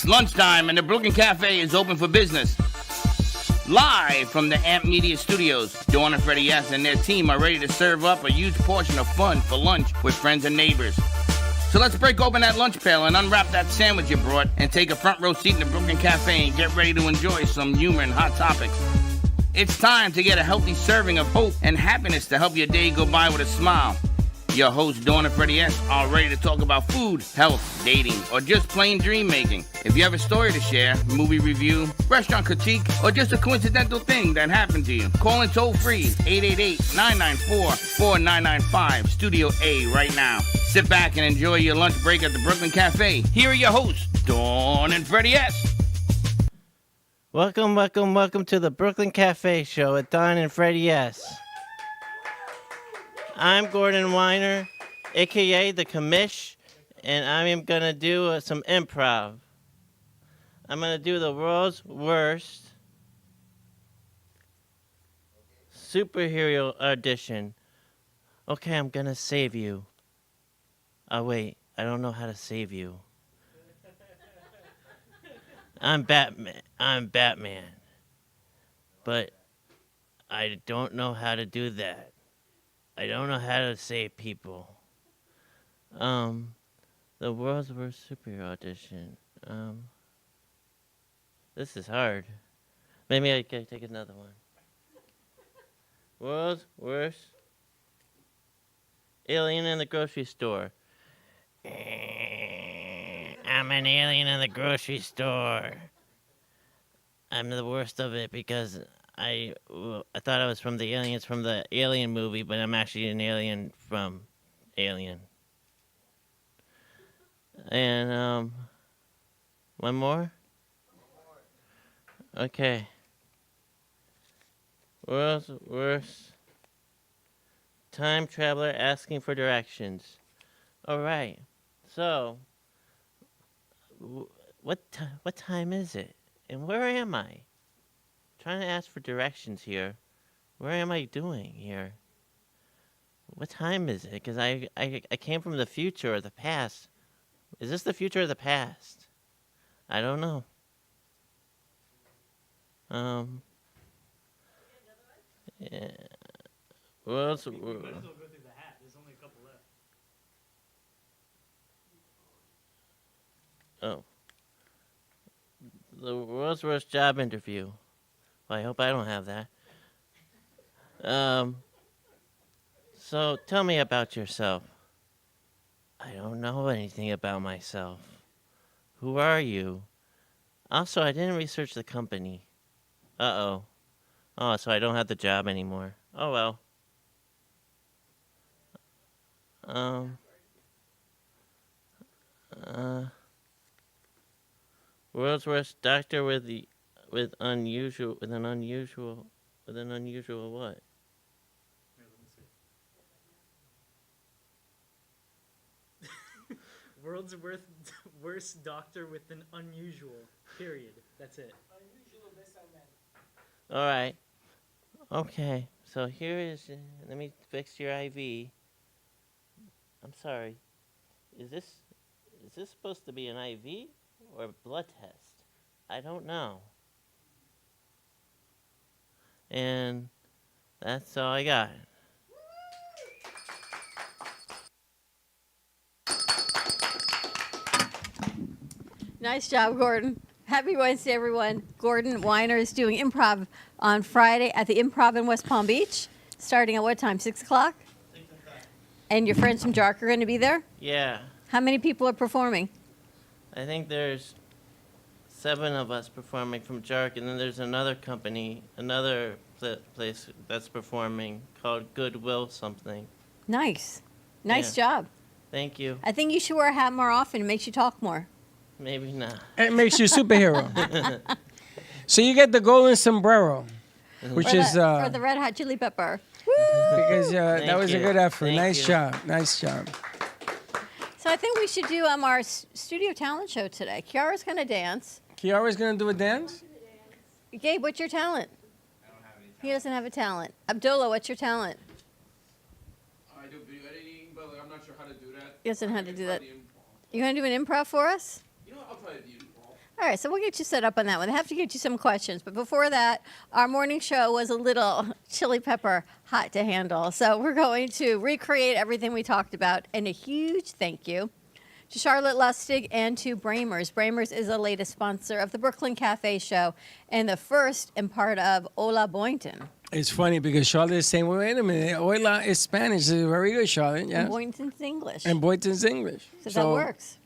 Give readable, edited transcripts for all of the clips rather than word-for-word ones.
It's lunchtime and the Brooklyn Cafe is open for business. Live from the Amp Media Studios, Dawn and Freddie S. and their team are ready to serve up a huge portion of fun for lunch with friends and neighbors. So let's break open that lunch pail and unwrap that sandwich you brought and take a front row seat in the Brooklyn Cafe and get ready to enjoy some humor and hot topics. It's time to get a healthy serving of hope and happiness to help your day go by with a smile. Your hosts, Dawn and Freddie S., are ready to talk about food, health, dating, or just plain dream making. If you have a story to share, movie review, restaurant critique, or just a coincidental thing that happened to you, call in toll free 888-994-4995, Studio A right now. Sit back and enjoy your lunch break at the Brooklyn Cafe. Here are your hosts, Dawn and Freddie S. Welcome to the Brooklyn Cafe Show with Dawn and Freddie S. I'm Gordon Weiner, a.k.a. The Commish, and I am going to do some improv. I'm going to do the world's worst superhero audition. Okay, I'm going to save you. Oh, wait, I don't know how to save you. I'm Batman. But I don't know how to do that. I don't know how to save people. The world's worst superhero audition. This is hard. Maybe I can take another one. World's worst alien in the grocery store. I'm an alien in the grocery store. I'm the worst of it because I thought I was from the aliens from the Alien movie, but I'm actually an alien from Alien. And, one more? Okay. World's worst time traveler asking for directions. Alright. So, what time is it? And where am I? Trying to ask for directions here. Where am I doing here? What time is it? Because I came from the future or the past. Is this the future or the past? I don't know. Yeah. World's Might as well go through the hat. There's only a couple left. Oh. The world's worst job interview. Well, I hope I don't have that. So tell me about yourself. I don't know anything about myself. Who are you? Also, I didn't research the company. Uh-oh. Oh, so I don't have the job anymore. Oh, well. World's worst doctor with an unusual what? Here, let me see. World's worst doctor with an unusual. Period. That's it. All right. Okay. So here is. Let me fix your IV. I'm sorry. Is this supposed to be an IV or a blood test? I don't know. And that's all I got. Nice job, Gordon. Happy Wednesday, everyone. Gordon Weiner is doing improv on Friday at the Improv in West Palm Beach, starting at what time, 6 o'clock? 6 o'clock. And your friends from JARC are going to be there? Yeah. How many people are performing? I think there's 7 of us performing from JARC, and then there's another company, another place that's performing called Goodwill something. Nice. Nice job. Thank you. I think you should wear a hat more often. It makes you talk more. Maybe not. It makes you a superhero. So you get the golden sombrero, which is or the Red Hot Chili Pepper. because that was you. a good effort. Thank Nice you. job. Nice job. So I think we should do our studio talent show today. Kiara's going to dance. Kiara's gonna do a dance. Gabe, what's your talent? I don't have any talent. He doesn't have a talent. Abdullah, what's your talent? I do video editing, but I'm not sure how to do that. He doesn't know how to do that. Try the improv. You going to do an improv for us? You know what? I'll try the improv. All right, so we'll get you set up on that one. I have to get you some questions. But before that, our morning show was a little chili pepper hot to handle. So we're going to recreate everything we talked about. And a huge thank you to Charlotte Lustig and to Bramers. Bramers is the latest sponsor of the Brooklyn Cafe Show and the first and part of Hola Boynton. It's funny because Charlotte is saying, well, wait a minute, Hola is Spanish. It's very good, Charlotte. Yeah. Boynton's English. And Boynton's English. So that works.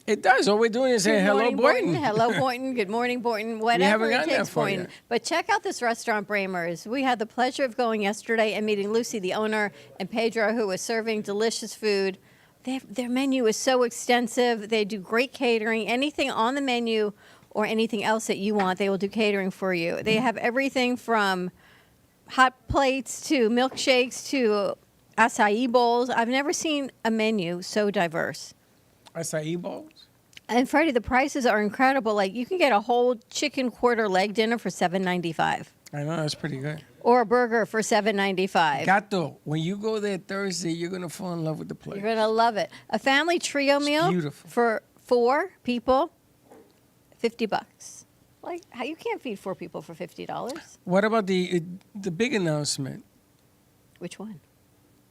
It does. All we're doing is saying, Good hello, morning, Boynton. Hello, Boynton. Good morning, Boynton. haven't Whatever it gotten that takes, far Boynton. yet. But check out this restaurant, Bramers. We had the pleasure of going yesterday and meeting Lucy, the owner, and Pedro, who was serving delicious food. Their menu is so extensive. They do great catering. Anything on the menu or anything else that you want, they will do catering for you. They have everything from hot plates to milkshakes to acai bowls. I've never seen a menu so diverse. Acai bowls? And Freddie, the prices are incredible. Like you can get a whole chicken quarter leg dinner for $7.95, I know, that's pretty good. or a burger for $7.95. Gato, when you go there Thursday, you're going to fall in love with the place. You're gonna love it. A family trio meal beautiful. for 4 people, $50. Like how you can't feed 4 people for $50? What about the big announcement? Which one?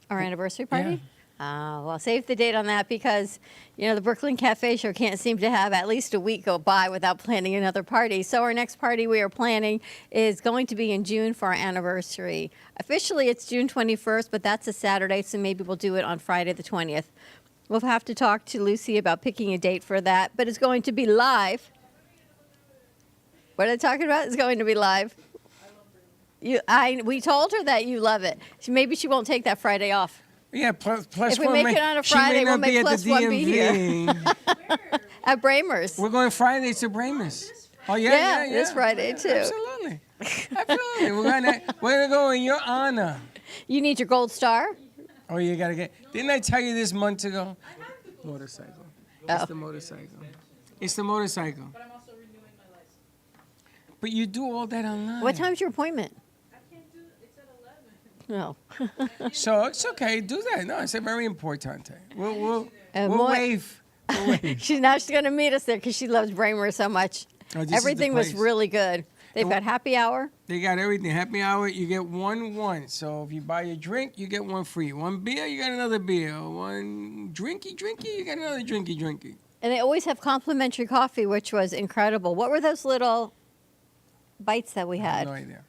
Our anniversary party? Well, save the date on that because, the Brooklyn Cafe Show can't seem to have at least a week go by without planning another party. So our next party we are planning is going to be in June for our anniversary. Officially, it's June 21st, but that's a Saturday, so maybe we'll do it on Friday the 20th. We'll have to talk to Lucy about picking a date for that, but it's going to be live. What are they talking about? It's going to be live. We told her that you love it. Maybe she won't take that Friday off. Yeah, plus If we one make may- it on a she may Friday, we'll not be make at plus the one be here. DMV. At Bramers. We're going Friday to Bramers. Oh, Yeah, this Friday, too. Absolutely. Absolutely. We're gonna go in your honor. You need your gold star? Oh, you got to get. Didn't I tell you this months ago? Motorcycle. Oh. It's the motorcycle. It's the motorcycle. But I'm also renewing my license. But you do all that online. What time's your appointment? I can't do it. It's at 11. No. So it's okay. Do that. No, it's a very important thing. We'll More- wave. We'll wave. She's going to meet us there because she loves Bramer so much. Oh, this is the Everything was place. really good. They've got happy hour. They got everything. Happy hour, you get one. So if you buy a drink, you get one free. One beer, you get another beer. One drinky, you get another drinky. And they always have complimentary coffee, which was incredible. What were those little bites that we had? No idea.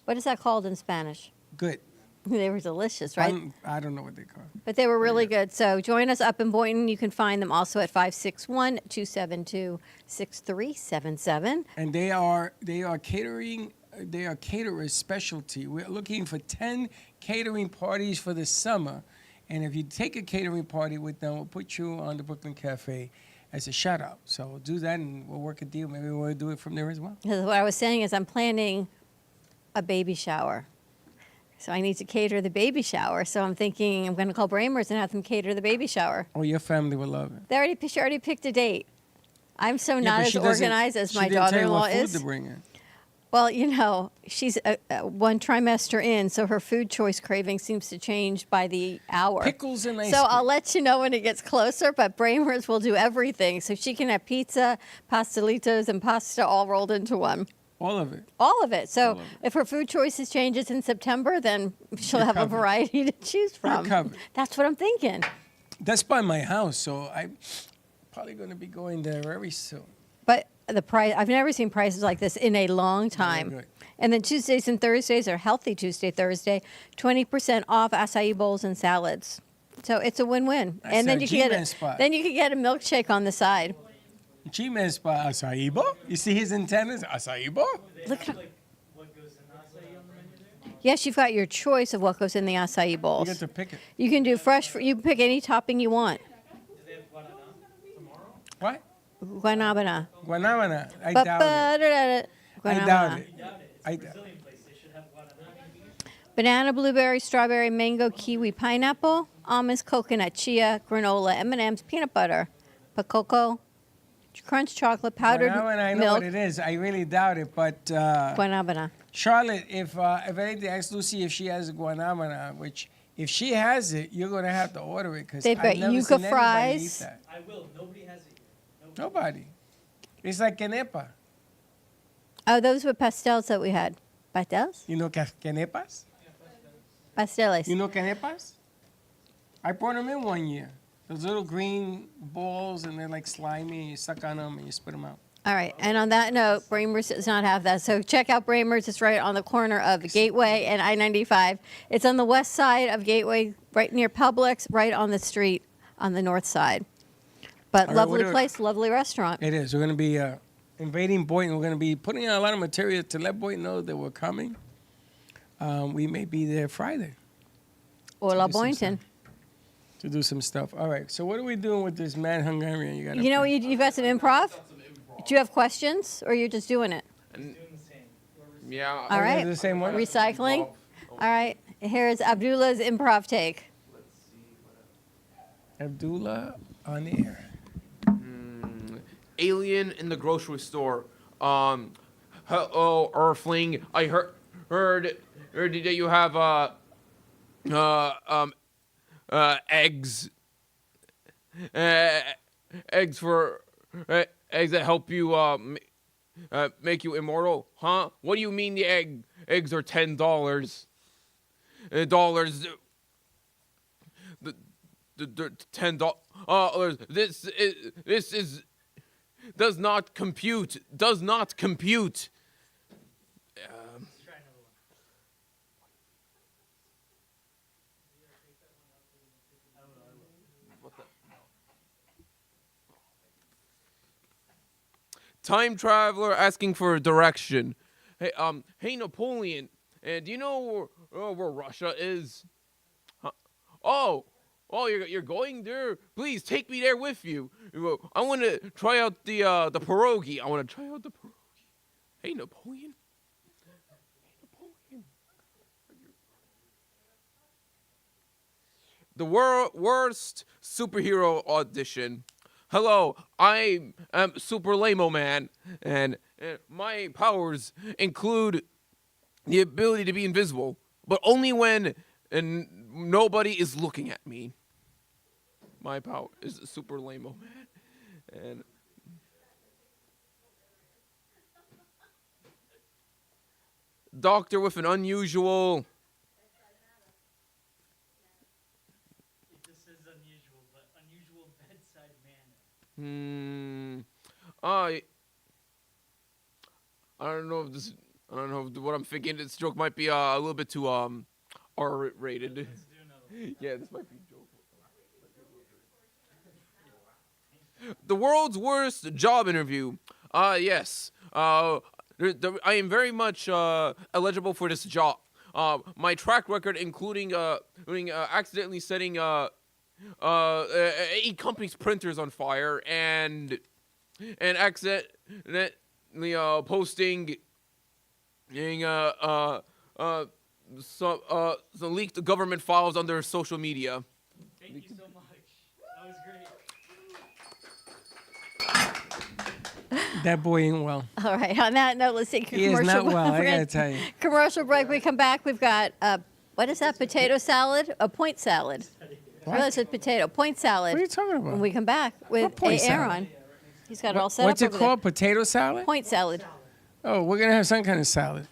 What is that called in Spanish? Good. They were delicious, right? I don't know what they call it. But they were really good. So join us up in Boynton. You can find them also at 561-272-6377. And they are catering. They are caterers specialty. We're looking for 10 catering parties for the summer. And if you take a catering party with them, we'll put you on the Brooklyn Cafe as a shout out. So we'll do that and we'll work a deal. Maybe we'll do it from there as well. Because what I was saying is I'm planning a baby shower. So I need to cater the baby shower. So I'm thinking I'm going to call Bramers and have them cater the baby shower. Oh, your family will love it. She already picked a date. I'm so Yeah, not but as she doesn't- organized as she my didn't tell you daughter-in-law what food is. to bring in. Well, she's one trimester in, so her food choice craving seems to change by the hour. Pickles and ice So cream. I'll let you know when it gets closer, but Bramers will do everything. So she can have pizza, pastelitos, and pasta all rolled into one. All of it. All of it. So All of it. if her food choices changes in September, then she'll You're have covered. a variety to choose from. covered. That's what I'm thinking. That's by my house, so I'm probably going to be going there very soon. But the price, I've never seen prices like this in a long time. good. And then Tuesdays and Thursdays are Healthy Tuesday, Thursday, 20% off acai bowls and salads. So it's a win-win. That's and then a you can G-Man spot. then you can get a milkshake on the side. G-Man spot acai bowl. You see his antennas? Acai bowl. Look at, What goes in acai on the menu there? yes, you've got your choice of what goes in the acai You bowls. get to pick it. You can do fresh. You can pick any topping you want. Do they have guanana tomorrow? What? Guanabana. Guanabana. I doubt it. I doubt it. I doubt it. Brazilian place, they should have guanana. Banana, blueberry, strawberry, mango, kiwi, pineapple, almonds, coconut, chia, granola, M&M's, peanut butter, pacoco, crunch chocolate, powdered Guanabana, I know milk, what it is. I really doubt it. But guanabana. Charlotte, if anything, ask Lucy if she has guanabana, which if she has it, you're going to have to order it because They've I've got never yuca seen anybody fries. eat that. I will. Nobody has it here. Nobody. It's like quenepa. Oh, those were pastels that we had. Pastels? You know quenepas? Pasteles. You know quenepas? I brought them in one year. Those little green balls, and they're like slimy, and you suck on them, and you spit them out. All right. And on that note, Bramers does not have that. So check out Bramers. It's right on the corner of Gateway and I-95. It's on the west side of Gateway, right near Publix, right on the street on the north side. But All right, lovely what are- place, lovely restaurant. It is. We're going to be invading Boynton. We're going to be putting out a lot of material to let Boynton know that we're coming. We may be there Friday Hola, do some Boynton. to do some stuff. All right. So what are we doing with this Mad Hungarian? You got You know, you've got some improv? Do you have questions, or you're just doing it? Yeah. All right. The same one? Recycling? All right. Here's Abdullah's improv take. Abdullah on the air. Alien in the grocery store. Hello, Earthling. I heard that you have eggs. Eggs for eggs that help you make you immortal, huh? What do you mean the eggs are $10? Dollars. The $10. This is does not compute. Does not compute. Time traveler asking for a direction. Hey Napoleon, do you know where Russia is? Huh? Oh, you're going there? Please take me there with you. I want to try out the pierogi. I want to try out the pierogi. Hey Napoleon. The worst superhero audition. Hello, I am Super Lamo Man, and my powers include the ability to be invisible, but only when nobody is looking at me. My power is Super Lamo Man, and doctor with an unusual. It just says unusual, but unusual bedside manner. I don't know if this. I don't know if what I'm thinking. This joke might be a little bit too R-rated. Let's do another one. Yeah, this might be a joke. The world's worst job interview. Yes. I am very much eligible for this job. My track record, including accidentally setting 8 companies' printers on fire and accidentally posting some leaked government files on their social media. Thank you so much. That was great. That boy ain't well. All right. On that note, let's take a He is commercial not well, I break. gotta tell you. Commercial break. We come back. We've got what is that? Potato salad? A point salad. I realize it's potato. Point salad. What are you talking about? When we come back with What point salad? Aaron. He's got it all set What's up it over called? Potato salad? there. Point salad. Oh, we're gonna have some kind of salad.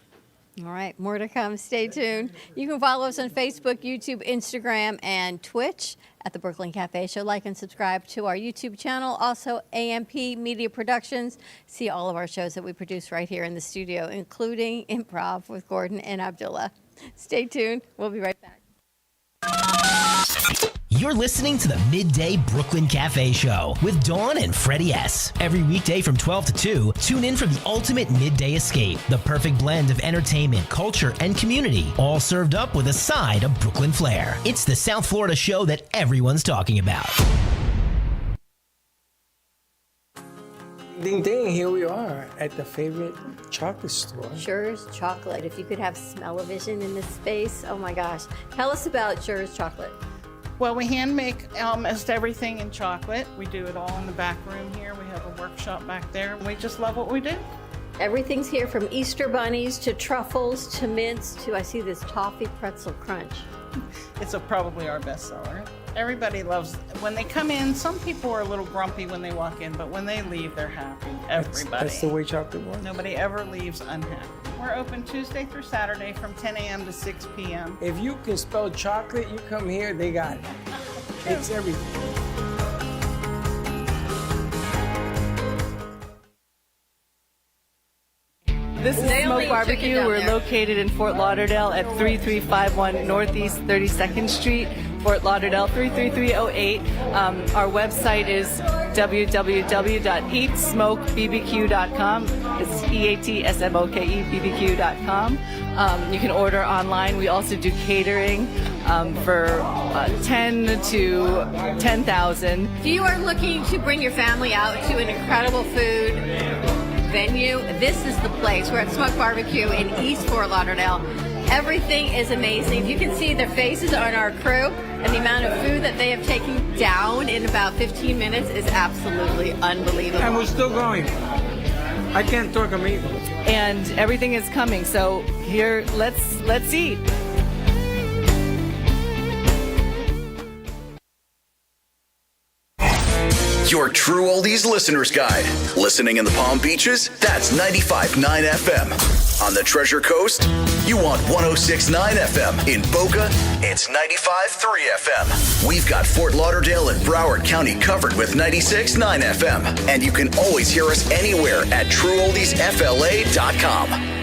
All right, more to come. Stay tuned. You can follow us on Facebook, YouTube, Instagram, and Twitch at the Brooklyn Cafe Show. Like and subscribe to our YouTube channel. Also, AMP Media Productions. See all of our shows that we produce right here in the studio, including Improv with Gordon and Abdullah. Stay tuned. We'll be right back. You're listening to the Midday Brooklyn Cafe Show with Dawn and Freddie S. Every weekday from 12 to 2, tune in for the ultimate midday escape. The perfect blend of entertainment, culture, and community, all served up with a side of Brooklyn flair. It's the South Florida show that everyone's talking about. Ding ding, here we are at the favorite chocolate store. Schur's Chocolate. If you could have smell-o-vision in this space, oh my gosh. Tell us about Schur's Chocolate. Well, we hand make almost everything in chocolate. We do it all in the back room here. We have a workshop back there. We just love what we do. Everything's here from Easter bunnies to truffles to mints to, I see this toffee pretzel crunch. It's probably our best seller. Everybody loves, when they come in, some people are a little grumpy when they walk in, but when they leave, they're happy. Everybody. That's the way chocolate works. Nobody ever leaves unhappy. We're open Tuesday through Saturday from 10 a.m. to 6 p.m. If you can spell chocolate, you come here, they got it. It's everything. This is Smoke Barbecue. We're located in Fort Lauderdale at 3351 Northeast 32nd Street, Fort Lauderdale 33308. Our website is www.eatsmokebbq.com. It's EATSMOKEBBQ.com. You can order online. We also do catering for 10 to 10,000. If you are looking to bring your family out to an incredible food venue, this is the place. We're at Smoke Barbecue in East Fort Lauderdale. Everything is amazing. You can see their faces on our crew, and the amount of food that they have taken down in about 15 minutes is absolutely unbelievable. And we're still going. I can't talk either. And everything is coming. So here, let's eat. Your True Oldies Listener's Guide. Listening in the Palm Beaches? That's 95.9 FM. On the Treasure Coast? You want 106.9 FM. In Boca? It's 95.3 FM. We've got Fort Lauderdale and Broward County covered with 96.9 FM. And you can always hear us anywhere at TrueOldiesFLA.com.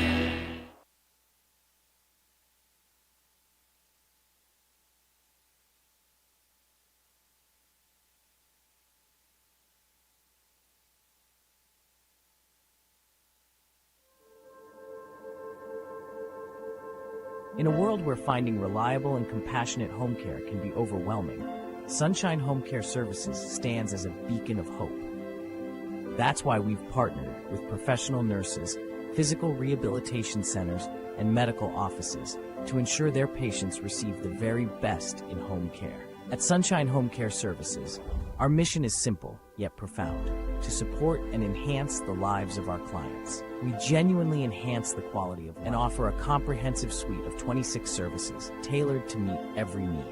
In a world where finding reliable and compassionate home care can be overwhelming, Sunshine Home Care Services stands as a beacon of hope. That's why we've partnered with professional nurses, physical rehabilitation centers, and medical offices to ensure their patients receive the very best in home care. At Sunshine Home Care Services, our mission is simple yet profound: to support and enhance the lives of our clients. We genuinely enhance the quality of life and offer a comprehensive suite of 26 services tailored to meet every need.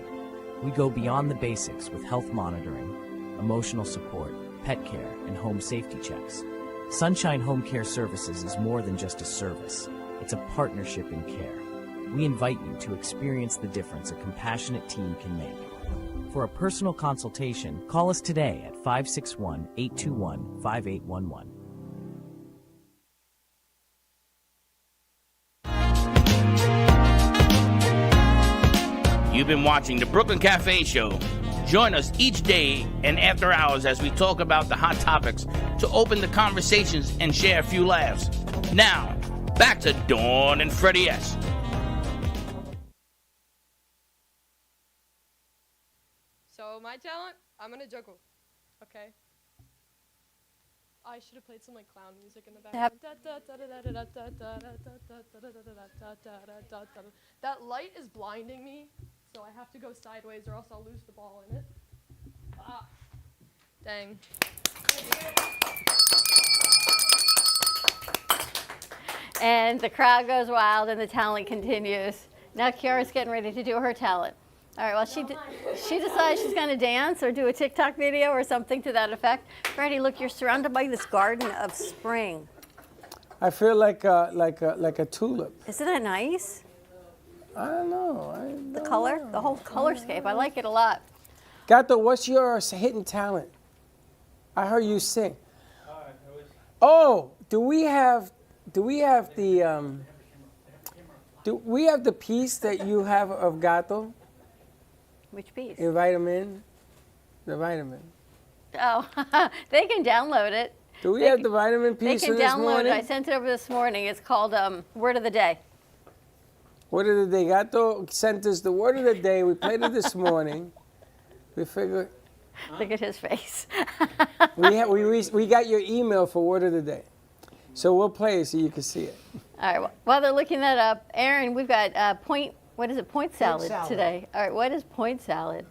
We go beyond the basics with health monitoring, emotional support, pet care, and home safety checks. Sunshine Home Care Services is more than just a service. It's a partnership in care. We invite you to experience the difference a compassionate team can make. For a personal consultation, call us today at 561-821-5811. You've been watching the Brooklyn Cafe Show. Join us each day and after hours as we talk about the hot topics to open the conversations and share a few laughs. Now, back to Dawn and Freddie S. So my talent, I'm gonna juggle. Okay. I should have played some like clown music in the background. That light is blinding me, so I have to go sideways or else I'll lose the ball in it. Ah, dang. And the crowd goes wild and the talent continues. Now Kiara's getting ready to do her talent. All right, well, she decides she's going to dance or do a TikTok video or something to that effect. Freddie, look, you're surrounded by this garden of spring. I feel like a tulip. Isn't that nice? I don't know. The color, the whole colorscape. I like it a lot. Gato, what's your hidden talent? I heard you sing. Oh, do we have the piece that you have of Gato? Which piece? Invite them in. The vitamin. Oh, they can download it. Do we have the vitamin piece They can this download morning? it. I sent it over this morning. It's called Word of the Day. Word of the day. Gato sent us the word of the day. We played it this morning. We figured. Look at his face. we got your email for word of the day. So we'll play it so you can see it. All right. While they're looking that up, Aaron, we've got point salad salad today. All right. What is point salad?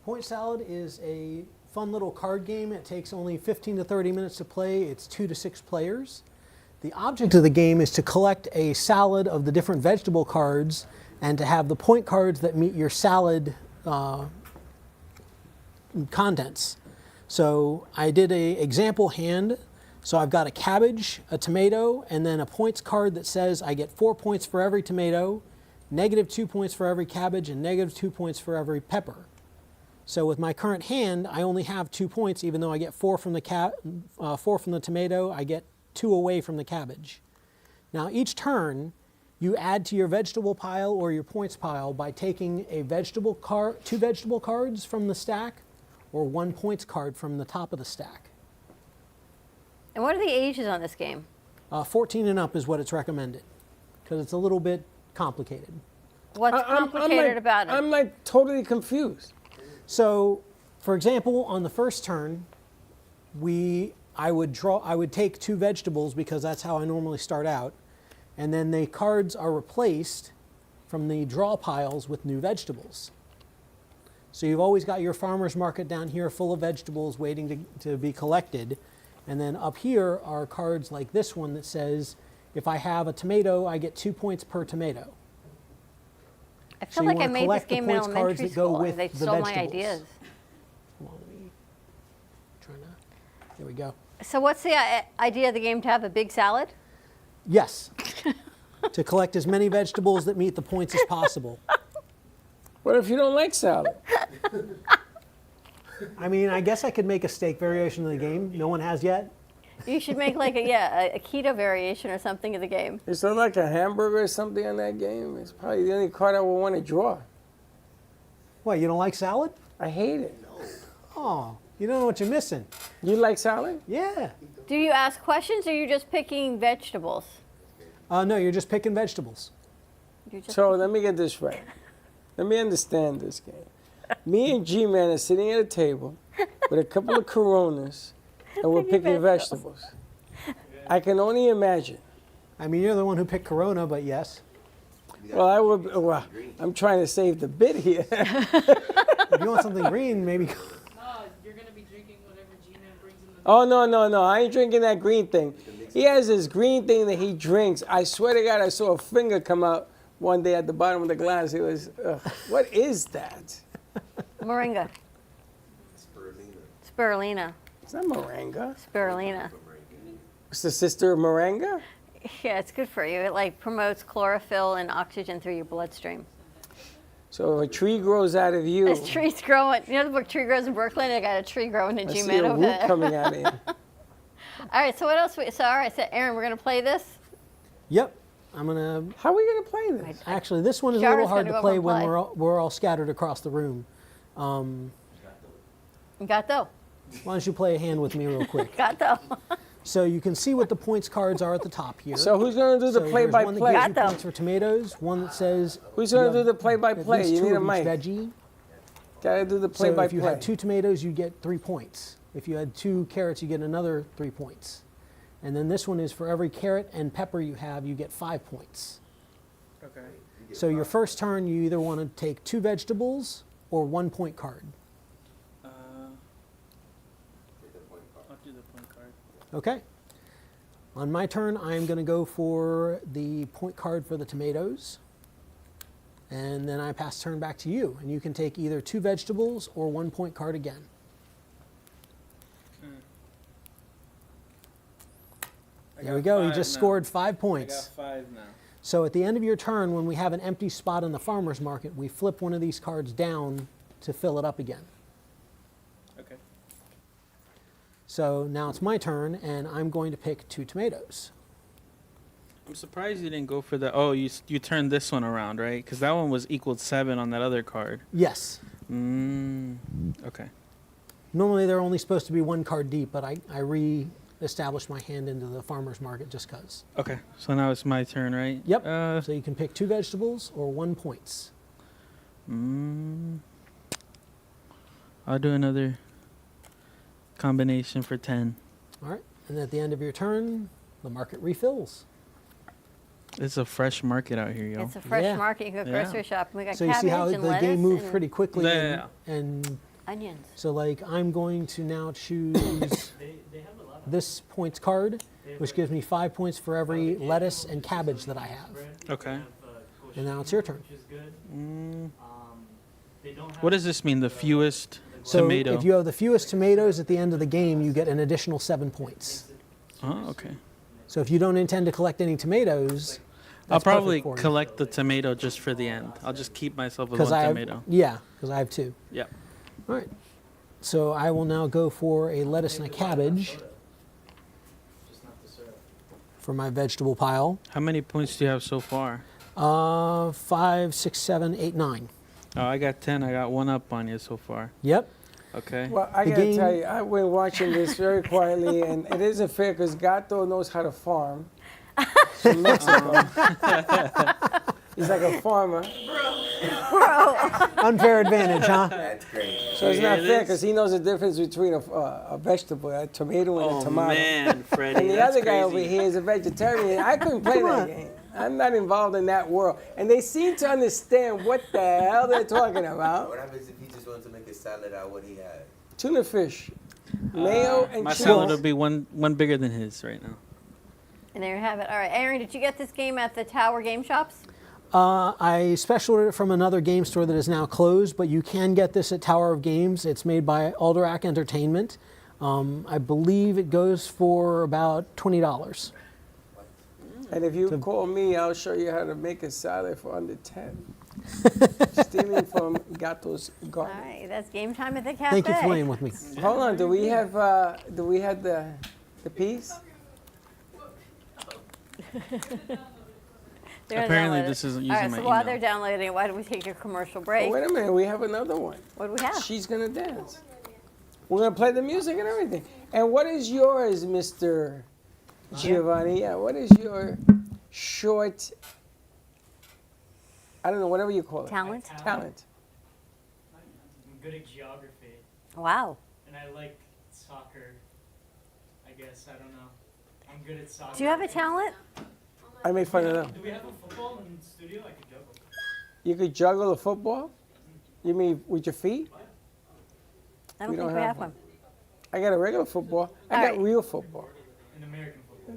Point salad is a fun little card game. It takes only 15 to 30 minutes to play. It's 2 to 6 players. The object of the game is to collect a salad of the different vegetable cards and to have the point cards that meet your salad contents. So I did a example hand. So I've got a cabbage, a tomato, and then a points card that says I get 4 points for every tomato, -2 points for every cabbage, and -2 points for every pepper. So with my current hand, I only have 2 points, even though I get 4 from the 4 from the tomato, I get 2 away from the cabbage. Now each turn, you add to your vegetable pile or your points pile by taking a vegetable card, 2 vegetable cards from the stack, or 1 points card from the top of the stack. And what are the ages on this game? 14 and up is what it's recommended, because it's a little bit complicated. What's complicated about it? I'm like totally confused. So, for example, on the first turn, I would take 2 vegetables because that's how I normally start out, and then the cards are replaced from the draw piles with new vegetables. So you've always got your farmer's market down here full of vegetables waiting to be collected, and then up here are cards like this one that says, if I have a tomato, I get 2 points per tomato. I feel like I made this game in elementary school. They stole my vegetables. ideas. Hold on, let me try to, there we go. So what's the idea of the game, to have a big salad? Yes, to collect as many vegetables that meet the points as possible. What if you don't like salad? I mean, I guess I could make a steak variation of the game. No one has yet. You should make like a keto variation or something of the game. Is there like a hamburger or something on that game? It's probably the only card I would want to draw. What, you don't like salad? I hate it. Oh, you don't know what you're missing. You like salad? Yeah. Do you ask questions, or are you just picking vegetables? No, you're just picking vegetables. So let me get this right. Let me understand this game. Me and G-Man are sitting at a table with a couple of Coronas, and we're picking vegetables. I can only imagine. I mean, you're the one who picked Corona, but yes. Well, I'm trying to save the bit here. If you want something green, maybe. No, you're gonna be drinking whatever G-Man brings in the. Oh, no. I ain't drinking that green thing. He has this green thing that he drinks. I swear to God, I saw a finger come out one day at the bottom of the glass. It was, what is that? Moringa. Spirulina. It's not moringa. Spirulina. It's the sister of moringa? Yeah, it's good for you. It like promotes chlorophyll and oxygen through your bloodstream. So if a tree grows out of you. This tree's growing. You know the book Tree Grows in Brooklyn? I got a tree growing in I see G-Man a over root there. coming out of you. All right, so what else? So Aaron, we're going to play this? Yep. I'm gonna. How are we gonna play this? Actually, this one is a Charter's little hard gonna to go play over when and we're all scattered across the room. Gato. Why don't you play a hand with me real quick? Gato. So you can see what the points cards are at the top here. So who's gonna do the So play-by-play? there's one that gives you points for tomatoes. One that says. Who's you gonna have do the at play-by-play? least You two need a of each mic. veggie. Gotta do the So if you play-by-play. had 2 tomatoes, you get 3 points. If you had 2 carrots, you get another 3 points. And then this one is for every carrot and pepper you have, you get 5 points. Okay. So your first turn, you either want to take 2 vegetables or 1 point card. I'll do the point card. Okay. On my turn, I'm going to go for the point card for the tomatoes. And then I pass turn back to you. And you can take either 2 vegetables or 1 point card again. There we go. You just scored 5 points. I got 5 now. So at the end of your turn, when we have an empty spot in the farmer's market, we flip one of these cards down to fill it up again. Okay. So now it's my turn, and I'm going to pick 2 tomatoes. I'm surprised you didn't go for the. Oh, you turned this one around, right? Because that one was equaled 7 on that other card. Yes. Okay. Normally they're only supposed to be 1 card deep, but I re-established my hand into the farmer's market just because. Okay. So now it's my turn, right? Yep. So you can pick 2 vegetables or 1 points. I'll do another combination for 10. All right. And at the end of your turn, the market refills. It's a fresh market out here, yo. It's a fresh market. You can go grocery shop. We got so you cabbage see how and the lettuce game moved and pretty quickly Yeah. and onions. so like I'm going to now choose this points card, which gives me 5 points for every lettuce and cabbage that I have. Okay. And now it's your turn. What does this mean? The fewest So tomato? if you have the fewest tomatoes at the end of the game, you get an additional 7 points. Oh, okay. So if you don't intend to collect any tomatoes, I'll that's probably perfect for you. collect the tomato just for the end. I'll just keep myself with 'Cause one I have- tomato. Yeah, because I have 2. Yeah. All right. So I will now go for a lettuce and a cabbage for my vegetable pile. How many points do you have so far? 5, 6, 7, 8, 9. Oh, I got 10. I got 1 up on you so far. Yep. Okay. Well, I The gotta game- tell you, I've been watching this very quietly, and it isn't fair because Gato knows how to farm. From Mexico. He's like a farmer. Unfair advantage, huh? So it's Yeah, not it fair is. because he knows the difference between a vegetable, a tomato, and Oh, a tomato. man, Freddie, And the that's other guy over crazy. here is a vegetarian. I couldn't play Come that on. game. I'm not involved in that world. And they seem to understand what the hell they're talking about. What happens if he just wanted to make a salad out of what he had? Tuna fish, mayo, and My cheese. salad will be one bigger than his right now. And there you have it. All right, Aaron, did you get this game at the Tower Game Shops? I special ordered it from another game store that is now closed, but you can get this at Tower of Games. It's made by Alderac Entertainment. I believe it goes for about $20. And if you call me, I'll show you how to make a salad for under 10. Stealing from Gato's All garden. right, that's game time at the cafe. Thank you for playing with me. Hold on, do we have the peas? They're Apparently downloading. this isn't All right, using so my while email. they're downloading it, why don't we take a commercial Oh, break? wait a minute, we have another one. What do we have? She's gonna dance. We're gonna play the music and everything. And what is yours, Mr. Giovanni? Yeah, what is your short, I don't know, whatever you call it. Talent? Talent. I'm good at geography, Wow. and I like soccer. I guess I don't know. I'm good at soccer. Do you have a talent? I make fun of them. Do we have a football in the studio? I could juggle. You could juggle a football? You mean with your feet? I don't We think don't we have have one. one. I got a regular football. I All got right. real football. An American football.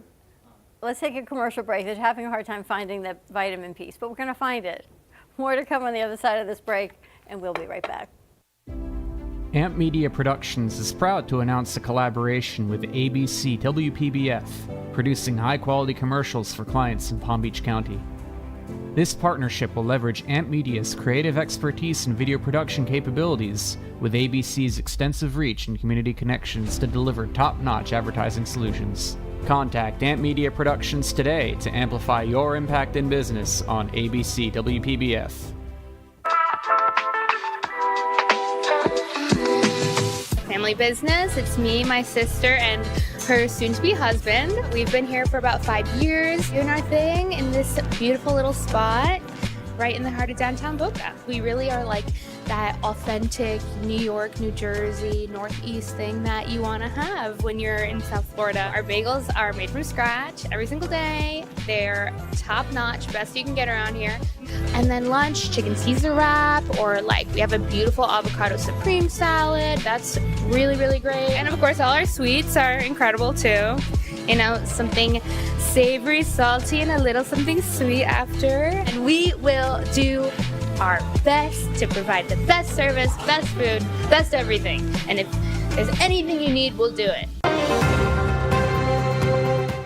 Let's take a commercial break. They're having a hard time finding the vitamin piece, but we're going to find it. More to come on the other side of this break, and we'll be right back. Amp Media Productions is proud to announce a collaboration with ABC WPBF, producing high-quality commercials for clients in Palm Beach County. This partnership will leverage Amp Media's creative expertise and video production capabilities with ABC's extensive reach and community connections to deliver top-notch advertising solutions. Contact Amp Media Productions today to amplify your impact in business on ABC WPBF. Family business. It's me, my sister, and her soon-to-be husband. We've been here for about 5 years doing our thing in this beautiful little spot right in the heart of downtown Boca. We really are like that authentic New York, New Jersey, Northeast thing that you want to have when you're in South Florida. Our bagels are made from scratch every single day. They're top-notch, best you can get around here. And then lunch, chicken Caesar wrap, or like we have a beautiful avocado supreme salad. That's really, really great. And of course, all our sweets are incredible too. You know, something savory, salty, and a little something sweet after. And we will do our best to provide the best service, best food, best everything. And if there's anything you need, we'll do it.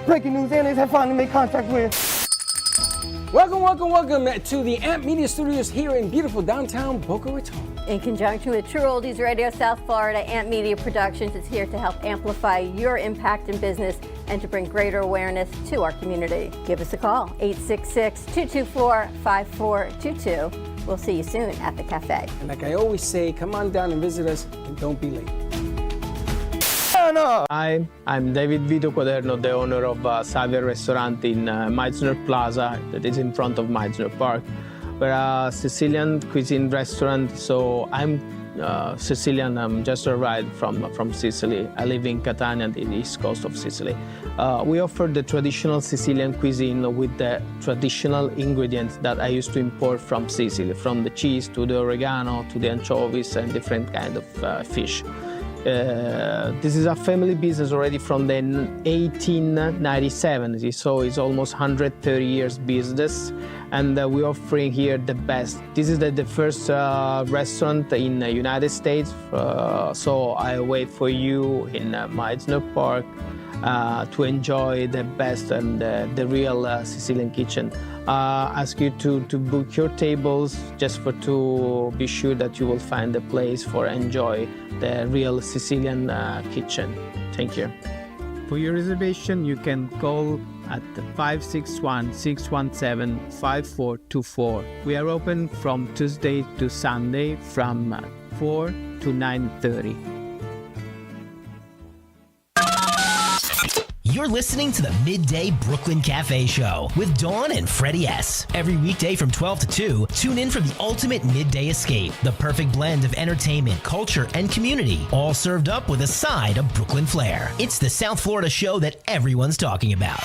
Breaking news, aliens have finally made contact with. Welcome to the Amp Media Studios here in beautiful downtown Boca Raton. In conjunction with True Oldies Radio South Florida, Amp Media Productions is here to help amplify your impact in business and to bring greater awareness to our community. Give us a call, 866-224-5422. We'll see you soon at the cafe. And like I always say, come on down and visit us and don't be late. Hi, I'm David Vito Quaderno, the owner of Xavier Restaurant in Meisner Plaza that is in front of Meisner Park. We're a Sicilian cuisine restaurant, so I'm Sicilian. I'm just arrived from Sicily. I live in Catania, the east coast of Sicily. We offer the traditional Sicilian cuisine with the traditional ingredients that I used to import from Sicily, from the cheese to the oregano to the anchovies and different kind of fish. This is a family business already from the 1897, so it's almost 130 years business, and we're offering here the best. This is the first restaurant in the United States, so I wait for you in Meisner Park to enjoy the best and the real Sicilian kitchen. Ask you to book your tables just to be sure that you will find a place for enjoy the real Sicilian kitchen. Thank you. For your reservation, you can call at 561-617-5424. We are open from Tuesday to Sunday from 4 to 9:30. You're listening to the Midday Brooklyn Cafe Show with Dawn and Freddie S. Every weekday from 12 to 2, tune in for the ultimate midday escape. The perfect blend of entertainment, culture, and community, all served up with a side of Brooklyn flair. It's the South Florida show that everyone's talking about.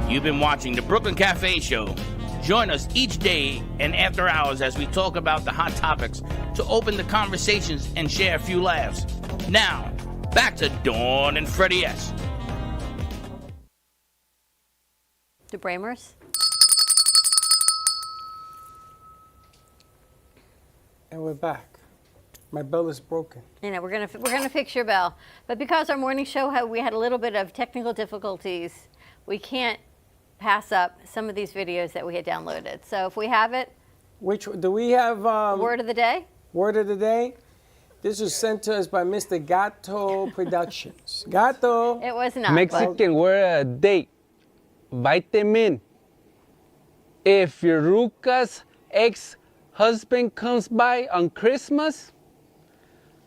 You've been watching the Brooklyn Cafe Show. Join us each day and after hours as we talk about the hot topics to open the conversations and share a few laughs. Now, back to Dawn and Freddie S. The Bramers? And we're back. My bell is broken. You know, we're gonna fix your bell, but because our morning show we had a little bit of technical difficulties, we can't pass up some of these videos that we had downloaded. So if we have it. Which do we have? Word of the day? Word of the day. This was sent to us by Mr. Gato Productions. Gato. It was not. Mexican word of the day. Vitamin. If your Ruka's ex-husband comes by on Christmas,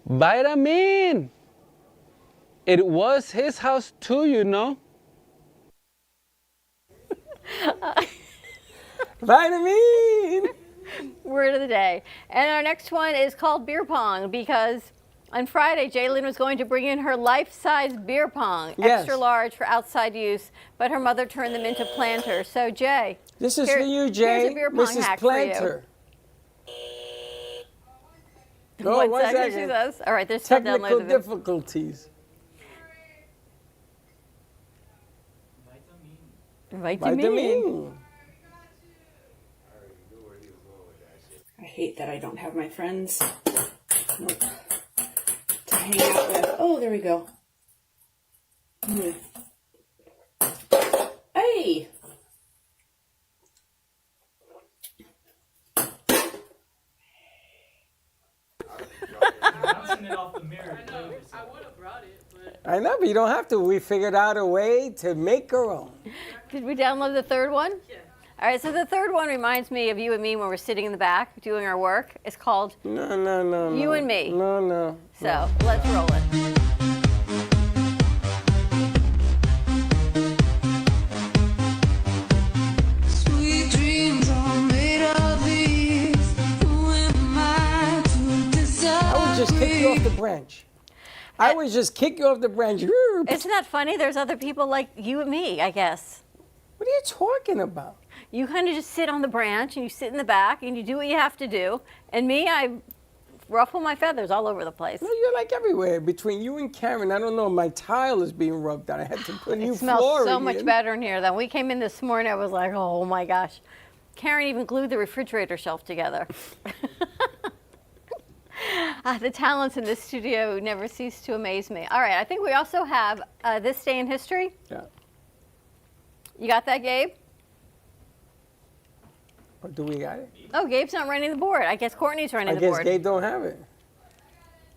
vitamin. It was his house too, you know. Vitamin. Word of the day. And our next one is called beer pong because on Friday, Jaylyn was going to bring in her life-size beer pong, Yes. extra large for outside use, but her mother turned them into planters. So Jay. This is for you, Jay. Here's a beer pong Mrs. hack Planter. for you. Oh, One one second, she second. says. All right, there's still Technical downloaded them. difficulties. Vitamin. I hate that I don't have my friends to hang out with. Oh, there we go. Hey! Bouncing it off the mirror. I know. I would have brought it, but. I know, but you don't have to. We figured out a way to make our own. Did we download the third one? Yeah. All right, so the third one reminds me of you and me when we're sitting in the back doing our work. It's called No. You and Me. No. So let's roll it. Sweet dreams are made of these. Who am I to decide? I would just kick you off the branch. I would just kick you off the branch. Isn't that funny? There's other people like you and me, I guess. What are you talking about? You kind of just sit on the branch and you sit in the back and you do what you have to do. And me, I ruffle my feathers all over the place. No, you're like everywhere. Between you and Karen, I don't know, my tile is being rubbed out. I had to put new It smells flooring so much in. better in here. Than we came in this morning, I was like, oh my gosh. Karen even glued the refrigerator shelf together. The talents in this studio never cease to amaze me. All right, I think we also have This Day in History. Yeah. You got that, Gabe? Or do we got it? Oh, Gabe's not running the board. I guess Courtney's running I the guess board. Gabe don't have it.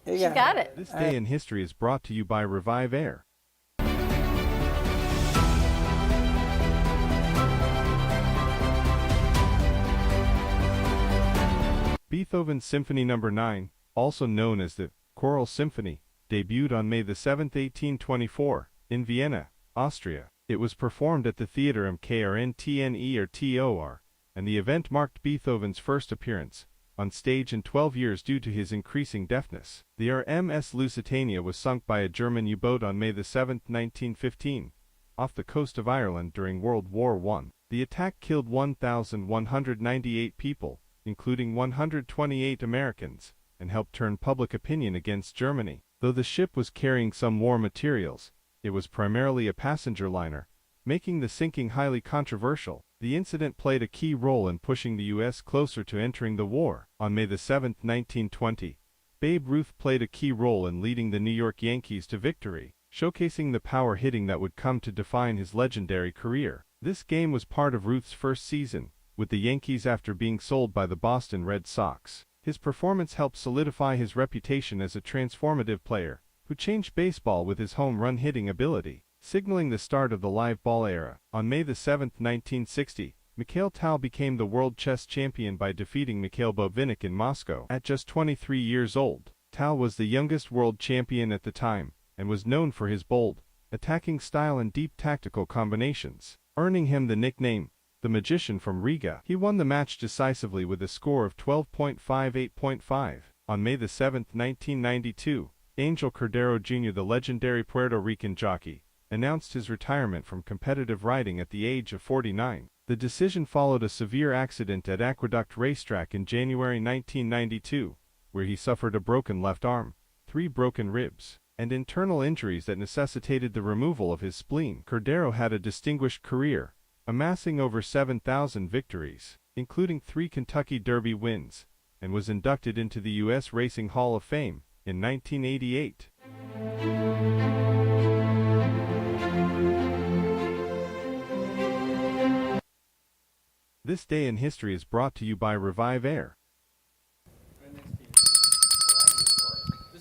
He She got it. This Day in History is brought to you by Revive Air. Beethoven's Symphony No. 9, also known as the Choral Symphony, debuted on May 7, 1824, in Vienna, Austria. It was performed at the Theater am KRNTNE or TOR, and the event marked Beethoven's first appearance on stage in 12 years due to his increasing deafness. The RMS Lusitania was sunk by a German U-boat on May 7, 1915, off the coast of Ireland during World War I. The attack killed 1,198 people, including 128 Americans, and helped turn public opinion against Germany. Though the ship was carrying some war materials, it was primarily a passenger liner, making the sinking highly controversial. The incident played a key role in pushing the U.S. closer to entering the war. On May 7, 1920, Babe Ruth played a key role in leading the New York Yankees to victory, showcasing the power hitting that would come to define his legendary career. This game was part of Ruth's first season with the Yankees after being sold by the Boston Red Sox. His performance helped solidify his reputation as a transformative player who changed baseball with his home run hitting ability, signaling the start of the live ball era. On May 7, 1960, Mikhail Tal became the world chess champion by defeating Mikhail Botvinnik in Moscow. At just 23 years old, Tal was the youngest world champion at the time and was known for his bold, attacking style and deep tactical combinations, earning him the nickname the Magician from Riga. He won the match decisively with a score of 12.58.5. On May 7, 1992, Angel Cordero Jr., the legendary Puerto Rican jockey, announced his retirement from competitive riding at the age of 49. The decision followed a severe accident at Aqueduct Racetrack in January 1992, where he suffered a broken left arm, 3 broken ribs, and internal injuries that necessitated the removal of his spleen. Cordero had a distinguished career, amassing over 7,000 victories, including 3 Kentucky Derby wins, and was inducted into the U.S. Racing Hall of Fame in 1988. This day in history is brought to you by Revive Air.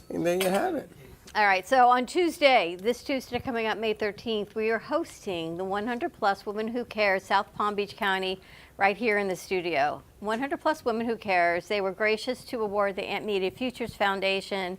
And there you have it. All right, so on Tuesday, this Tuesday coming up May 13th, we are hosting the 100 Plus Women Who Care South Palm Beach County right here in the studio. 100 Plus Women Who Cares, they were gracious to award the Amp Media Futures Foundation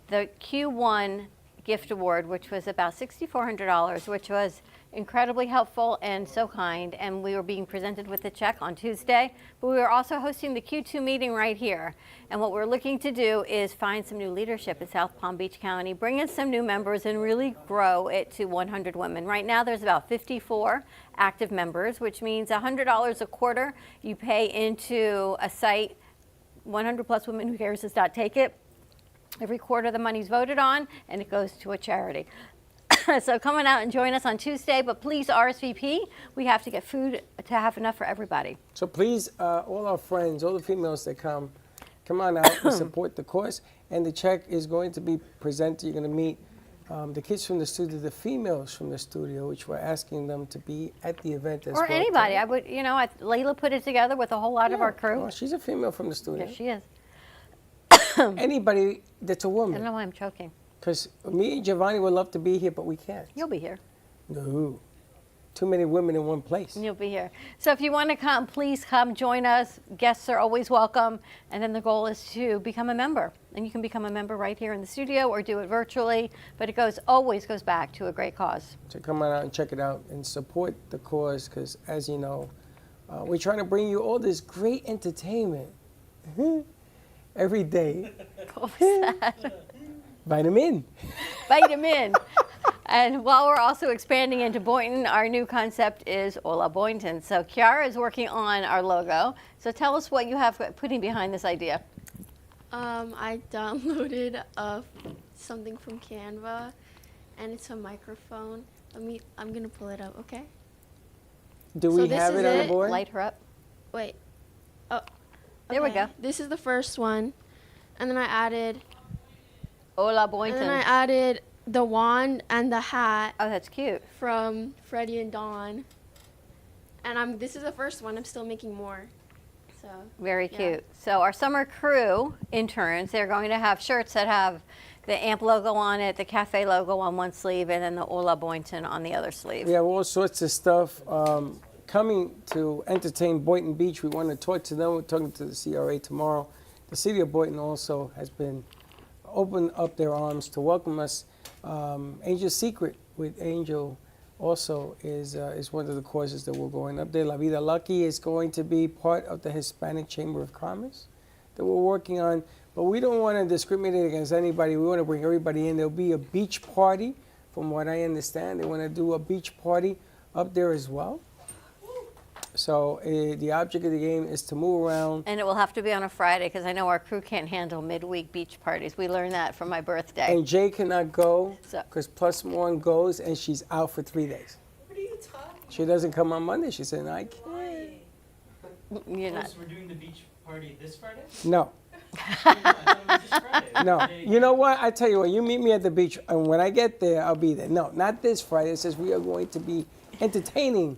the Q1 gift award, which was about $6,400, which was incredibly helpful and so kind, and we were being presented with a check on Tuesday, but we were also hosting the Q2 meeting right here. And what we're looking to do is find some new leadership in South Palm Beach County, bring in some new members, and really grow it to 100 women. Right now there's about 54 active members, which means $100 a quarter you pay into a site. 100 Plus Women Who Cares does not take it. Every quarter the money's voted on and it goes to a charity. So come on out and join us on Tuesday, but please RSVP. We have to get food to have enough for everybody. So please, all our friends, all the females that come on out and support the cause. And the check is going to be presented. You're going to meet the kids from the studio, the females from the studio, which we're asking them to be at the event as well. Or anybody. I would, Layla put it together with a whole lot of our crew. Well, she's a female from the studio. Yes, she is. Anybody that's a woman. I don't know why I'm choking. Because me and Giovanni would love to be here, but we can't. You'll be here. No. Too many women in one place. You'll be here. So if you want to come, please come join us. Guests are always welcome. And then the goal is to become a member. And you can become a member right here in the studio or do it virtually. But it always goes back to a great cause. So come on out and check it out and support the cause, because as you know, we're trying to bring you all this great entertainment every day. What was that? Vitamin. Vitamin. And while we're also expanding into Boynton, our new concept is Hola Boynton. So Kiara is working on our logo. So tell us what you have putting behind this idea. I downloaded something from Canva, and it's a microphone. I'm gonna pull it up, okay? Do we have it on the board? Light her up. Wait. Oh. Okay. There we go. This is the first one, and then I added Hola Boynton. And then I added the wand and the hat. Oh, that's cute. From Freddie and Dawn. And this is the first one. I'm still making more. So very cute. So our summer crew interns, they're going to have shirts that have the AMP logo on it, the cafe logo on one sleeve, and then the Hola Boynton on the other sleeve. We have all sorts of stuff coming to entertain Boynton Beach. We want to talk to them. We're talking to the CRA tomorrow. The city of Boynton also has been open up their arms to welcome us. Angel Secret with Angel also is one of the causes that we're going up there. La Vida Lucky is going to be part of the Hispanic Chamber of Commerce that we're working on. But we don't want to discriminate against anybody. We want to bring everybody in. There'll be a beach party, from what I understand. They want to do a beach party up there as well. So the object of the game is to move around. And it will have to be on a Friday because I know our crew can't handle midweek beach parties. We learned that from my birthday. And Jay cannot go So- because Plus One goes and she's out for 3 days. What are you talking? She doesn't come on Monday. She said, I can't. You're not. So we're doing the beach party this Friday? No. This Friday. No. You know what? I tell you what, you meet me at the beach, and when I get there, I'll be there. No, not this Friday. It says we are going to be entertaining.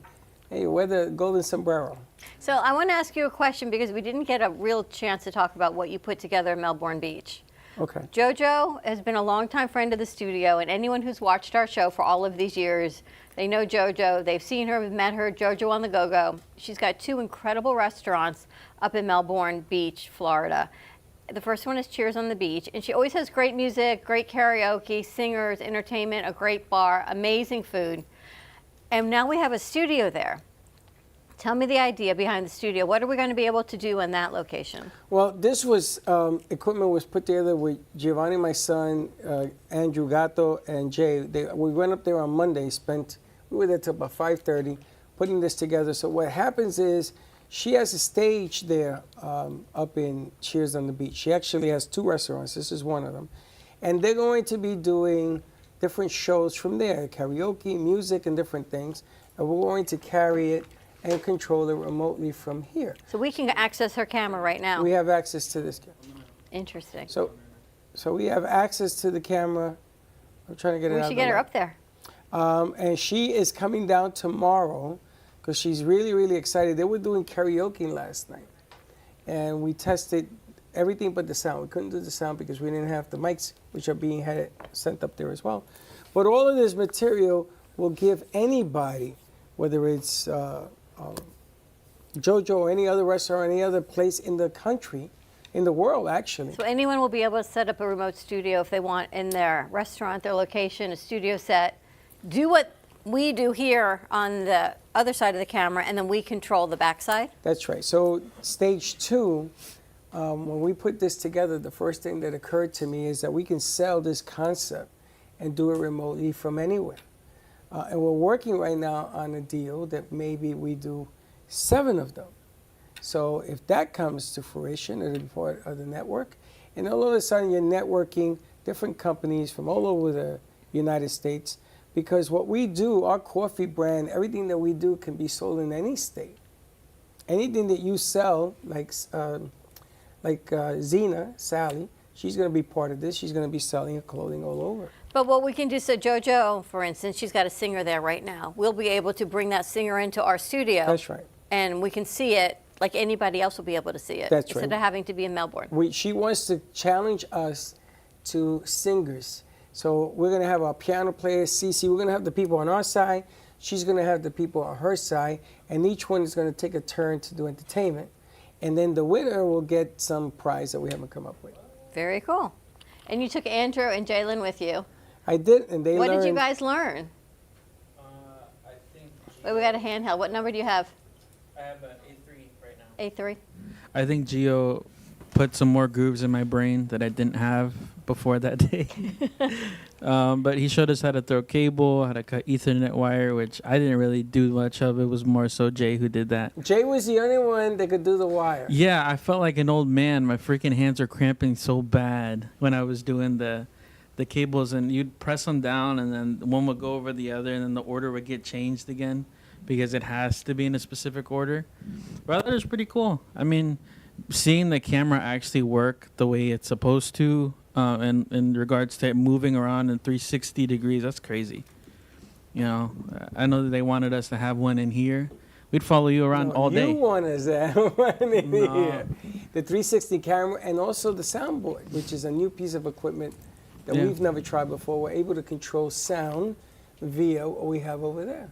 Hey, wear the golden sombrero. So I want to ask you a question because we didn't get a real chance to talk about what you put together in Melbourne Beach. Okay. JoJo has been a longtime friend of the studio, and anyone who's watched our show for all of these years, they know JoJo. They've seen her, met her, JoJo on the Go-Go. She's got 2 incredible restaurants up in Melbourne Beach, Florida. The first one is Cheers on the Beach, and she always has great music, great karaoke, singers, entertainment, a great bar, amazing food. And now we have a studio there. Tell me the idea behind the studio. What are we going to be able to do in that location? Well, this was equipment was put together with Giovanni, my son, Andrew Gatto, and Jay. We went up there on Monday. We were there till about 5:30, putting this together. So what happens is she has a stage there up in Cheers on the Beach. She actually has 2 restaurants. This is one of them, and they're going to be doing different shows from there, karaoke, music, and different things. And we're going to carry it and control it remotely from here. So we can access her camera right now. We have access to this camera. Interesting. So we have access to the camera. I'm trying to get it out. We should get her up there. And she is coming down tomorrow because she's really, really excited. They were doing karaoke last night, and we tested everything but the sound. We couldn't do the sound because we didn't have the mics, which are being sent up there as well. But all of this material will give anybody, whether it's JoJo or any other restaurant, any other place in the country, in the world actually. So anyone will be able to set up a remote studio if they want in their restaurant, their location, a studio set, do what we do here on the other side of the camera, and then we control the backside? That's right. So stage 2, when we put this together, the first thing that occurred to me is that we can sell this concept and do it remotely from anywhere. And we're working right now on a deal that maybe we do 7 of them. So if that comes to fruition, it'll be part of the network. And all of a sudden, you're networking different companies from all over the United States. Because what we do, our coffee brand, everything that we do can be sold in any state. Anything that you sell, like Zena, Sally, she's going to be part of this. She's going to be selling her clothing all over. But what we can do, so JoJo, for instance, she's got a singer there right now. We'll be able to bring that singer into our studio. That's right. And we can see it like anybody else will be able to see it. That's right. Instead of having to be in Melbourne. She wants to challenge us to singers. So we're going to have our piano player, Cece. We're going to have the people on our side. She's going to have the people on her side. And each one is going to take a turn to do entertainment. And then the winner will get some prize that we haven't come up with. Very cool. And you took Andrew and Jalen with you. I did, and they What learned. did you guys learn? I think. Wait, we got a handheld. What number do you have? I have an A3 right now. A3? I think Gio put some more grooves in my brain that I didn't have before that day. But he showed us how to throw cable, how to cut Ethernet wire, which I didn't really do much of. It was more so Jay who did that. Jay was the only one that could do the wire. Yeah, I felt like an old man. My freaking hands were cramping so bad when I was doing the cables, and you'd press them down, and then one would go over the other, and then the order would get changed again because it has to be in a specific order. But I thought it was pretty cool. I mean, seeing the camera actually work the way it's supposed to, and in regards to it moving around in 360 degrees, that's crazy. You know, I know that they wanted us to have one in here. We'd follow you around all day. You want us to have one in No. here. The 360 camera and also the soundboard, which is a new piece of equipment that Yeah. we've never tried before. We're able to control sound via what we have over there.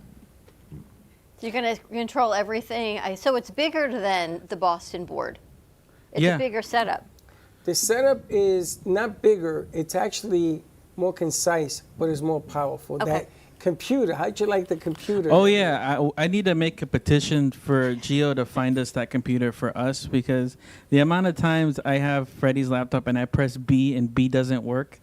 So you're going to control everything. So it's bigger than the Boston board. It's Yeah. a bigger setup. The setup is not bigger. It's actually more concise, but it's more powerful. Okay. That computer, how'd you like the computer? Oh yeah, I need to make a petition for Gio to find us that computer for us, because the amount of times I have Freddie's laptop and I press B and B doesn't work,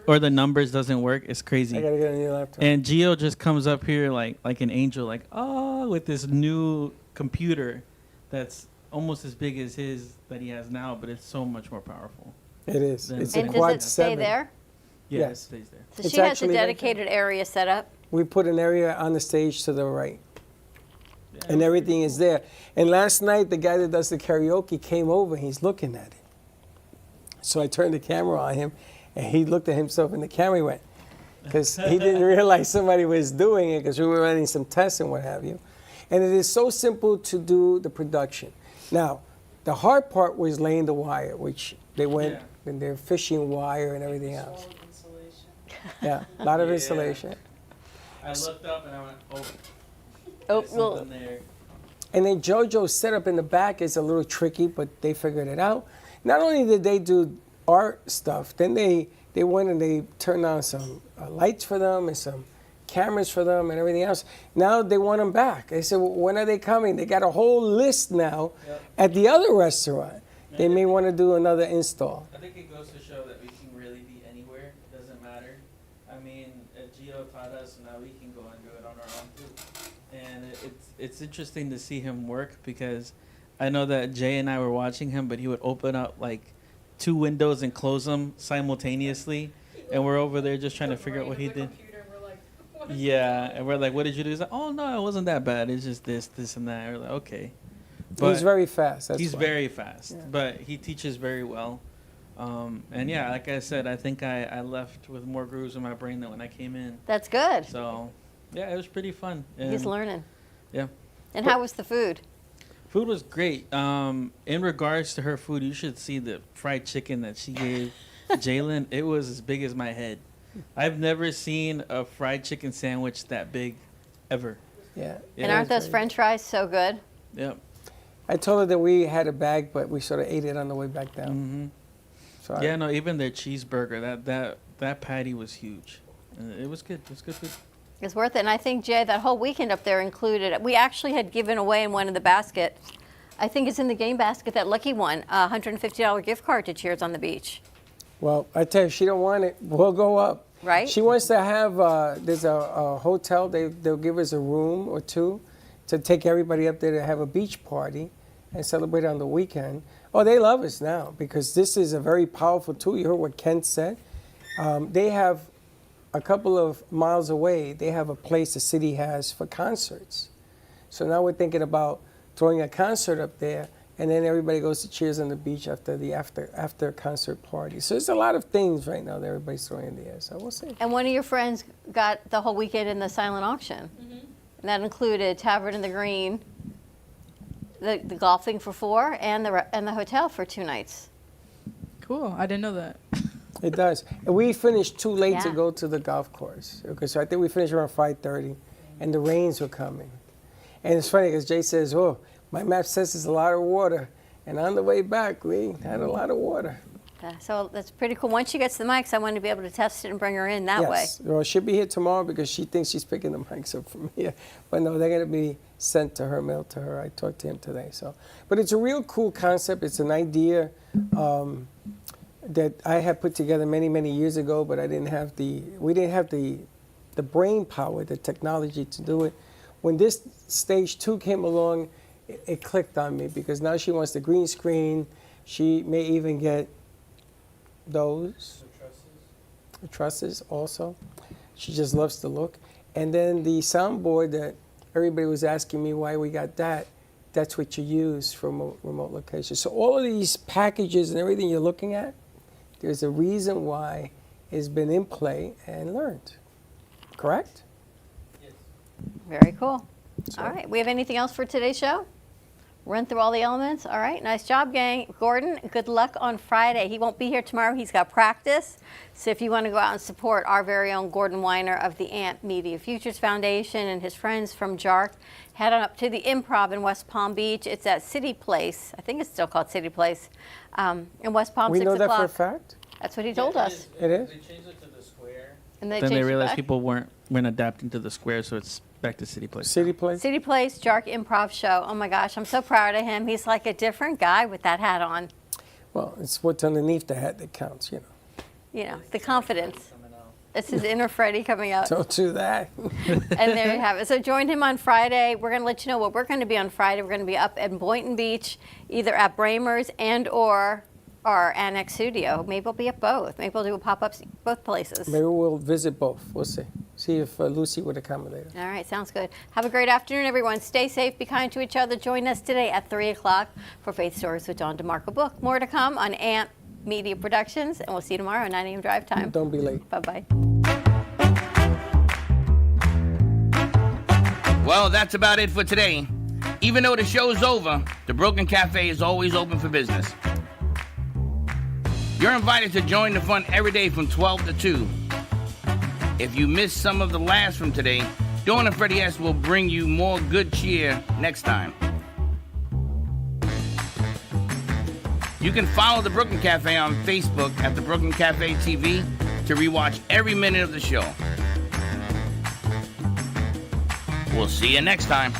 or the numbers doesn't work, it's crazy. I gotta get a new laptop. And Gio just comes up here like an angel, like with this new computer that's almost as big as his that he has now, but it's so much more powerful. It is. than- It's a And Quad does it stay 7. there? Yeah, Yes. it stays there. So It's she has a actually right there. dedicated area set up. We put an area on the stage to the right. And everything is there. And last night, the guy that does the karaoke came over. He's looking at it. So I turned the camera on him, and he looked at himself in the camera. He went, because he didn't realize somebody was doing it, because we were running some tests and what have you. And it is so simple to do the production. Now, the hard part was laying the wire, which they went and they're fishing wire and everything else. Yeah, a lot of installation. I looked up and I went, oh, Oh, there's well, something there. And then JoJo's setup in the back is a little tricky, but they figured it out. Not only did they do art stuff, then they went and they turned on some lights for them and some cameras for them and everything else. Now they want them back. They said, well, when are they coming? They got a whole list now at the other restaurant. They may want to do another install. I think it goes to show that we can really be anywhere. It doesn't matter. I mean, Gio taught us, and now we can go and do it on our own too. And it's interesting to see him work, because I know that Jay and I were watching him, but he would open up like 2 windows and close them simultaneously, and we're over there just trying to figure out what he did. Yeah, and we're like, "What did you do?" He's like, "Oh no, it wasn't that bad. It's just this, and that." We're like, "Okay." He's very fast. That's He's why. very fast, but he teaches very well. And yeah, like I said, I think I left with more grooves in my brain than when I came in. That's good. So, yeah, it was pretty fun. He's And, learning. Yeah. And how was the food? Food was great. In regards to her food, you should see the fried chicken that she gave Jalen. It was as big as my head. I've never seen a fried chicken sandwich that big, ever. Yeah. And aren't those French fries so good? Yep. I told her that we had a bag, but we sort of ate it on the way back down. Mm-hmm. So Yeah, no, even their cheeseburger, that patty was huge. It was good. It was good food. It's worth it. And I think, Jay, that whole weekend up there included, we actually had given away in one of the basket, I think it's in the game basket, that lucky one, a $150 gift card to Cheers on the Beach. Well, I tell you, she don't want it. We'll go up. Right? She wants to have, there's a hotel, they'll give us a room or two to take everybody up there to have a beach party and celebrate on the weekend. Oh, they love us now, because this is a very powerful tool. You heard what Kent said. They have a couple of miles away, they have a place the city has for concerts. So now we're thinking about throwing a concert up there, and then everybody goes to Cheers on the Beach after the after concert party. So there's a lot of things right now that everybody's throwing in the air. So we'll see. And one of your friends got the whole weekend in the silent auction. And that included Tavern in the Green, the golfing for 4, and the hotel for 2 nights. Cool. I didn't know that. It does. And we finished too late to Yeah. go to the golf course. Okay, so I think we finished around 5:30, and the rains were coming. And it's funny because Jay says, "Oh, my map says there's a lot of water," and on the way back, we had a lot of water. So that's pretty cool. Once she gets the mics, I want to be able to test it and bring her in that way. Yes. Well, she'll be here tomorrow because she thinks she's picking the mics up from here. But no, they're going to be sent to her, mailed to her. I talked to him today. So, but it's a real cool concept. It's an idea that I had put together many, many years ago, but we didn't have the brain power, the technology to do it. When this stage 2 came along, it clicked on me, because now she wants the green screen. She may even get those. The trusses also. She just loves the look. And then the soundboard that everybody was asking me why we got that, that's what you use for remote location. So all of these packages and everything you're looking at, there's a reason why it's been in play and learned. Correct? Very cool. All right. We have anything else for today's show? Run through all the elements. All right. Nice job, gang. Gordon, good luck on Friday. He won't be here tomorrow. He's got practice. So if you want to go out and support our very own Gordon Weiner of the AMP Media Futures Foundation and his friends from JARC, head on up to the Improv in West Palm Beach. It's at City Place. I think it's still called City Place in West Palm, We 6 know o'clock. that for a fact? That's what he told us. It is? They changed it to the square. And they Then they changed it realized back? people weren't adapting to the square, so it's back to City Place. City Place? City Place, JARC Improv Show. Oh my gosh, I'm so proud of him. He's like a different guy with that hat on. Well, it's what's underneath the hat that counts, you know. You know, the confidence. This is Inner Freddie coming up. Don't do that. And there you have it. So join him on Friday. We're going to let you know what we're going to be on Friday. We're going to be up at Boynton Beach, either at Bramers and or our Annex Studio. Maybe we'll be at both. Maybe we'll do a pop-up both places. Maybe we'll visit both. We'll see. See if Lucy would accommodate us. All right, sounds good. Have a great afternoon, everyone. Stay safe, be kind to each other. Join us today at 3 o'clock for Faith Stories with Dawn DeMarco Book. More to come on AMP Media Productions, and we'll see you tomorrow at 9 a.m. drive time. Don't be late. Bye-bye. Well, that's about it for today. Even though the show's over, the Brooklyn Cafe is always open for business. You're invited to join the fun every day from 12 to 2. If you missed some of the laughs from today, Dawn and Freddie S. will bring you more good cheer next time. You can follow the Brooklyn Cafe on Facebook at the Brooklyn Cafe TV to rewatch every minute of the show. We'll see you next time.